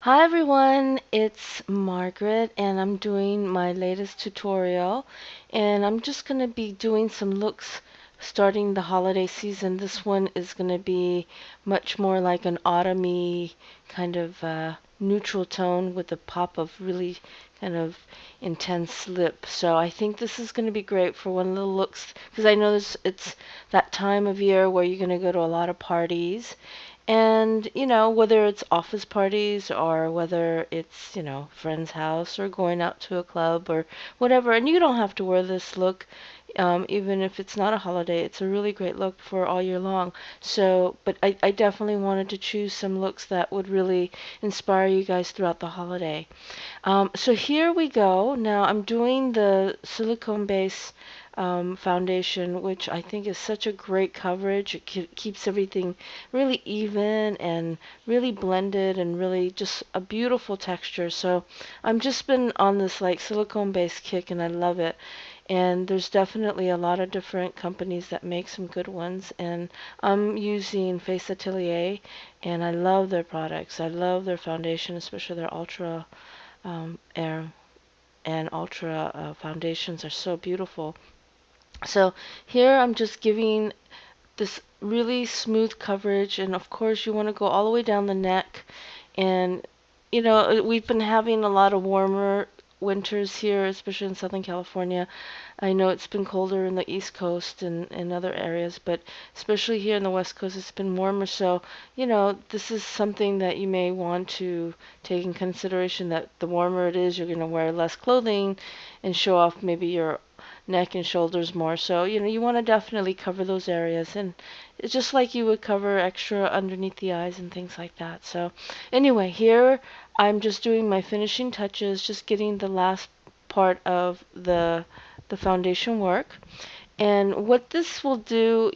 Hi everyone, it's Margaret and I'm doing my latest tutorial and I'm just going to be doing some looks starting the holiday season. This one is going to be much more like an autumny kind of neutral tone with a pop of really kind of intense lip. So I think this is going to be great for one of the looks because I know it's that time of year where you're going to go to a lot of parties and, whether it's office parties or whether it's, friend's house or going out to a club or whatever. And you don't have to wear this look, even if it's not a holiday. It's a really great look for all year long. So, but I definitely wanted to choose some looks that would really inspire you guys throughout the holiday. So here we go. Now I'm doing the silicone base foundation, which I think is such a great coverage. It keeps everything really even and really blended and really just a beautiful texture. So I'm just been on this like silicone base kick and I love it. And there's definitely a lot of different companies that make some good ones. And I'm using Face Atelier and I love their products. I love their foundation, especially their Ultra Air and Ultra foundations are so beautiful. So here I'm just giving this really smooth coverage, and of course you want to go all the way down the neck. And we've been having a lot of warmer winters here, especially in Southern California. I know it's been colder in the East Coast and in other areas, but especially here in the West Coast, it's been warmer. So, this is something that you may want to take in consideration that the warmer it is, you're going to wear less clothing and show off maybe your neck and shoulders more. So, you want to definitely cover those areas. And it's just like you would cover extra underneath the eyes and things like that. So, anyway, here I'm just doing my finishing touches, just getting the last part of the foundation work. And what this will do,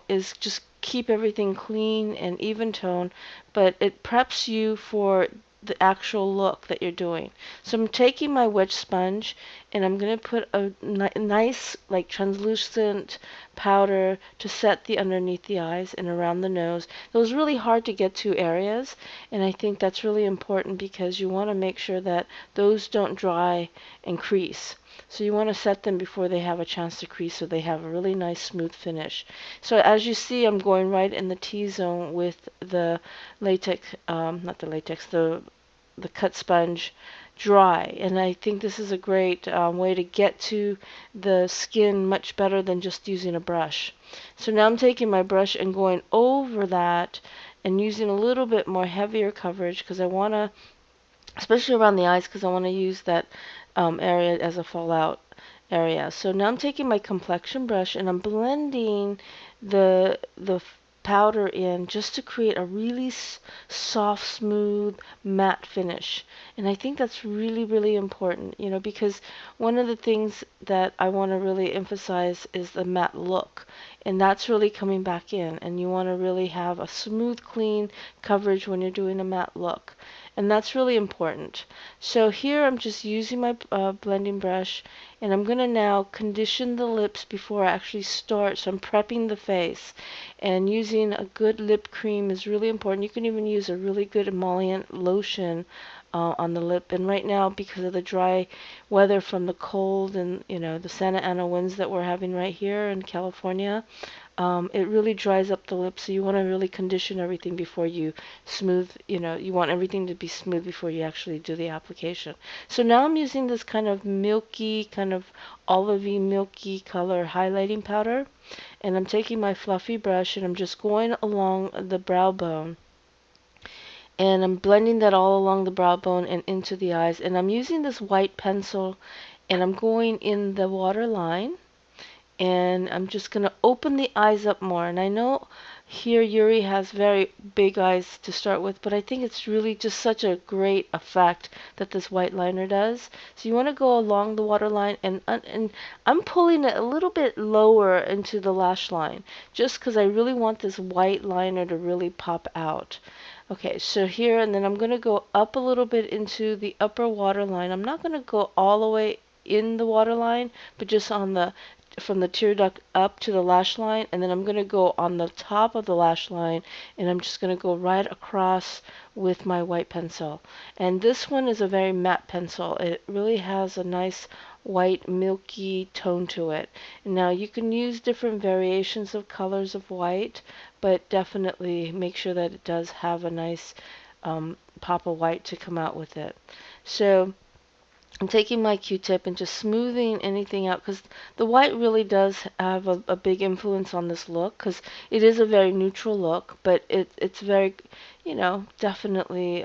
is just keep everything clean and even tone, but it preps you for the actual look that you're doing. So I'm taking my wedge sponge and I'm going to put a nice like translucent powder to set the underneath the eyes and around the nose. Those really hard to get to areas, and I think that's really important because you want to make sure that those don't dry and crease. So you want to set them before they have a chance to crease so they have a really nice smooth finish. So as you see, I'm going right in the T-zone with the latex, not the latex, the cut sponge dry. And I think this is a great way to get to the skin much better than just using a brush. So now I'm taking my brush and going over that and using a little bit more heavier coverage because I want to, especially around the eyes, because I want to use that area as a fallout area. So now I'm taking my complexion brush and I'm blending the powder in just to create a really soft, smooth, matte finish. And I think that's really, really important, because one of the things that I want to really emphasize is the matte look. And that's really coming back in. And you want to really have a smooth, clean coverage when you're doing a matte look. And that's really important. So here I'm just using my blending brush and I'm going to now condition the lips before I actually start. So I'm prepping the face, and using a good lip cream is really important. You can even use a really good emollient lotion on the lip. And right now, because of the dry weather from the cold and the Santa Ana winds that we're having right here in California, it really dries up the lips. So you want to really condition everything before you smooth. You want everything to be smooth before you actually do the application. So now I'm using this kind of milky, kind of olivey, milky color highlighting powder, and I'm taking my fluffy brush and I'm just going along the brow bone. And I'm blending that all along the brow bone and into the eyes. And I'm using this white pencil and I'm going in the waterline. And I'm just going to open the eyes up more. And I know here Yuri has very big eyes to start with, but I think it's really just such a great effect that this white liner does. So you want to go along the waterline, and I'm pulling it a little bit lower into the lash line, just because I really want this white liner to really pop out. Okay, so here, and then I'm going to go up a little bit into the upper waterline. I'm not going to go all the way in the waterline, but just on the from the tear duct up to the lash line, and then I'm going to go on the top of the lash line, and I'm just going to go right across with my white pencil. And this one is a very matte pencil. It really has a nice white milky tone to it. Now you can use different variations of colors of white, but definitely make sure that it does have a nice pop of white to come out with it. So I'm taking my Q-tip and just smoothing anything out, because the white really does have a big influence on this look, because it is a very neutral look, but it's very, definitely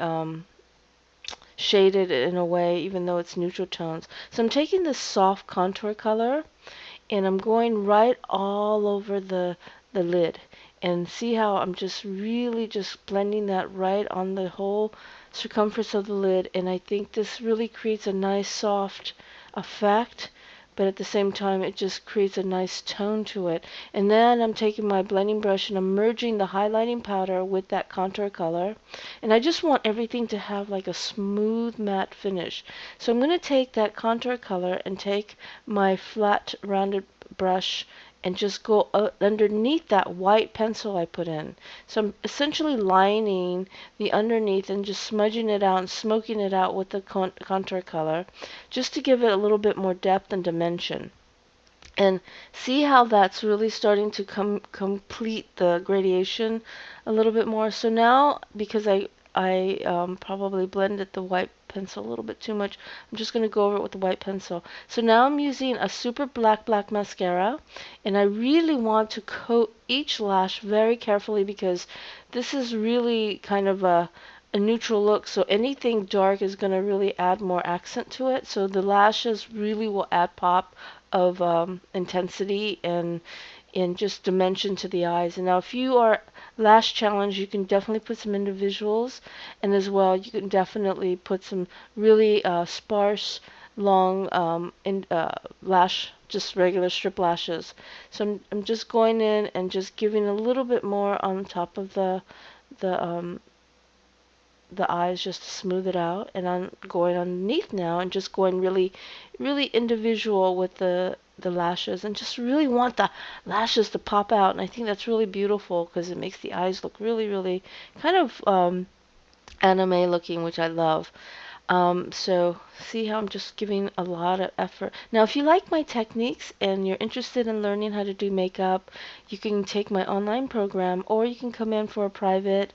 shaded in a way, even though it's neutral tones. So I'm taking this soft contour color and I'm going right all over the lid, and see how I'm just really just blending that right on the whole circumference of the lid. And I think this really creates a nice soft effect, but at the same time it just creates a nice tone to it. And then I'm taking my blending brush and I'm merging the highlighting powder with that contour color, and I just want everything to have like a smooth matte finish. So I'm going to take that contour color and take my flat rounded brush and just go underneath that white pencil I put in. So I'm essentially lining the underneath and just smudging it out and smoking it out with the contour color, just to give it a little bit more depth and dimension. And see how that's really starting to complete the gradation a little bit more. So now, because I probably blended the white pencil a little bit too much, I'm just going to go over it with the white pencil. So now I'm using a super black mascara, and I really want to coat each lash very carefully, because this is really kind of a neutral look, so anything dark is going to really add more accent to it. So the lashes really will add pop of intensity and just dimension to the eyes. And now if you are lash challenged, you can definitely put some individuals, and as well you can definitely put some really sparse long lash, just regular strip lashes. So I'm just going in and just giving a little bit more on top of the um, the eyes, just to smooth it out. And I'm going underneath now and just going really individual with the lashes, and just really want the lashes to pop out. And I think that's really beautiful, because it makes the eyes look really kind of anime looking, which I love. So see how I'm just giving a lot of effort. Now, if you like my techniques and you're interested in learning how to do makeup, you can take my online program, or you can come in for a private.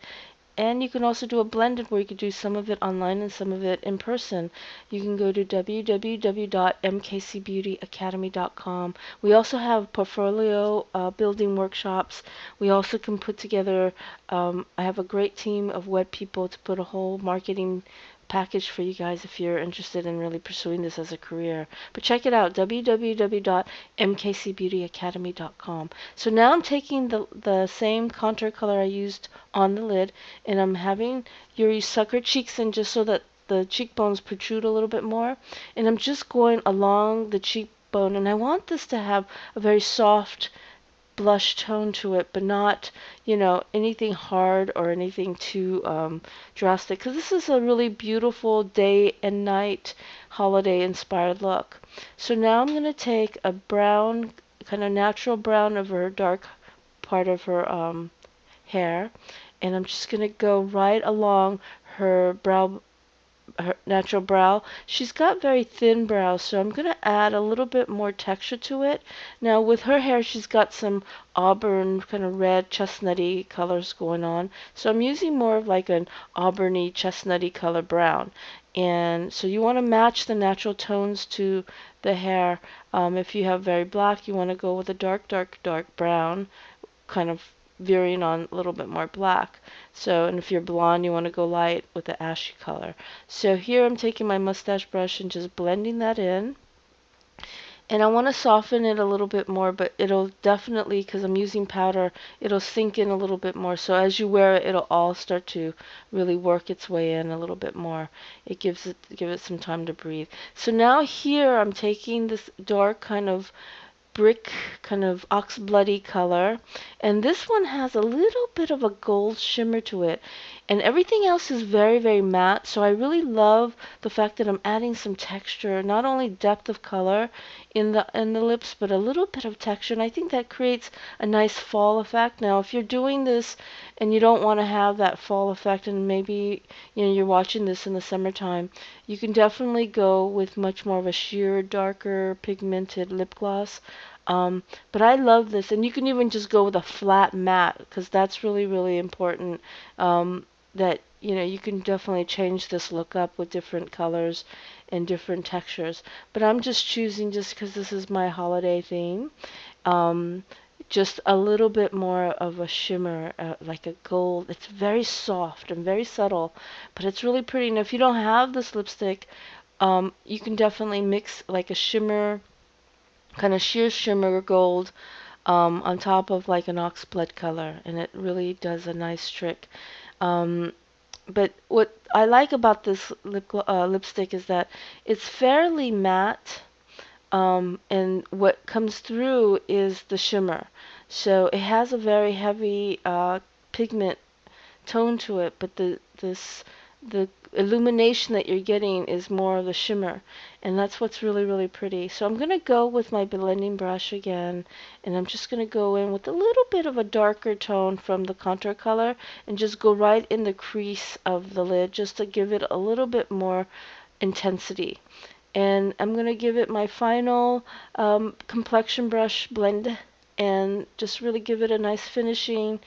And you can also do a blended, where you can do some of it online and some of it in person. You can go to www.mkcbeautyacademy.com. We also have portfolio building workshops. We also can put together, I have a great team of web people to put a whole marketing package for you guys if you're interested in really pursuing this as a career. But check it out, www.mkcbeautyacademy.com. So now I'm taking the same contour color I used on the lid, and I'm having Yuri suck her cheeks in, just so that the cheekbones protrude a little bit more. And I'm just going along the cheekbone, and I want this to have a very soft blush tone to it, but not, anything hard or anything too drastic, because this is a really beautiful day and night holiday inspired look. So now I'm going to take a brown, kind of natural brown of her dark part of her hair, and I'm just going to go right along her brow, her natural brow. She's got very thin brows, so I'm going to add a little bit more texture to it. Now with her hair, she's got some auburn, kind of red, chestnutty colors going on. So I'm using more of like an auburny, chestnutty color brown. And so you want to match the natural tones to the hair. If you have very black, you want to go with a dark brown, kind of veering on a little bit more black. So, and if you're blonde, you want to go light with the ashy color. So here I'm taking my mustache brush and just blending that in. And I want to soften it a little bit more, but it'll definitely, because I'm using powder, it'll sink in a little bit more. So as you wear it, it'll all start to really work its way in a little bit more. It give it some time to breathe. So now here I'm taking this dark kind of brick, kind of ox bloody color, and this one has a little bit of a gold shimmer to it. And everything else is very, very matte. So I really love the fact that I'm adding some texture, not only depth of color in the lips, but a little bit of texture. And I think that creates a nice fall effect. Now, if you're doing this and you don't want to have that fall effect, and maybe you're watching this in the summertime, you can definitely go with much more of a sheer, darker, pigmented lip gloss. But I love this, and you can even just go with a flat matte because that's really, really important. That you can definitely change this look up with different colors and different textures. But I'm just choosing, just because this is my holiday theme, um, just a little bit more of a shimmer, like a gold. It's very soft and very subtle, but it's really pretty. And if you don't have this lipstick, you can definitely mix like a shimmer, kind of sheer shimmer gold, on top of like an oxblood color, and it really does a nice trick. Um, but what I like about this lipstick is that it's fairly matte, and what comes through is the shimmer. So it has a very heavy pigment tone to it, but the illumination that you're getting is more of the shimmer, and that's what's really, really pretty. So I'm gonna go with my blending brush again, and I'm just gonna go in with a little bit of a darker tone from the contour color and just go right in the crease of the lid just to give it a little bit more intensity. And I'm going to give it my final complexion brush blend and just really give it a nice finishing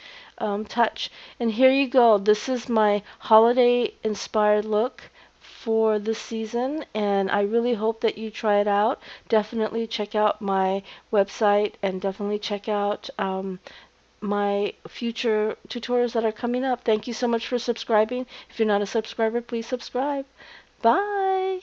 touch. And here you go. This is my holiday inspired look for this season, and I really hope that you try it out. Definitely check out my website and definitely check out my future tutorials that are coming up. Thank you so much for subscribing. If you're not a subscriber, please subscribe. Bye.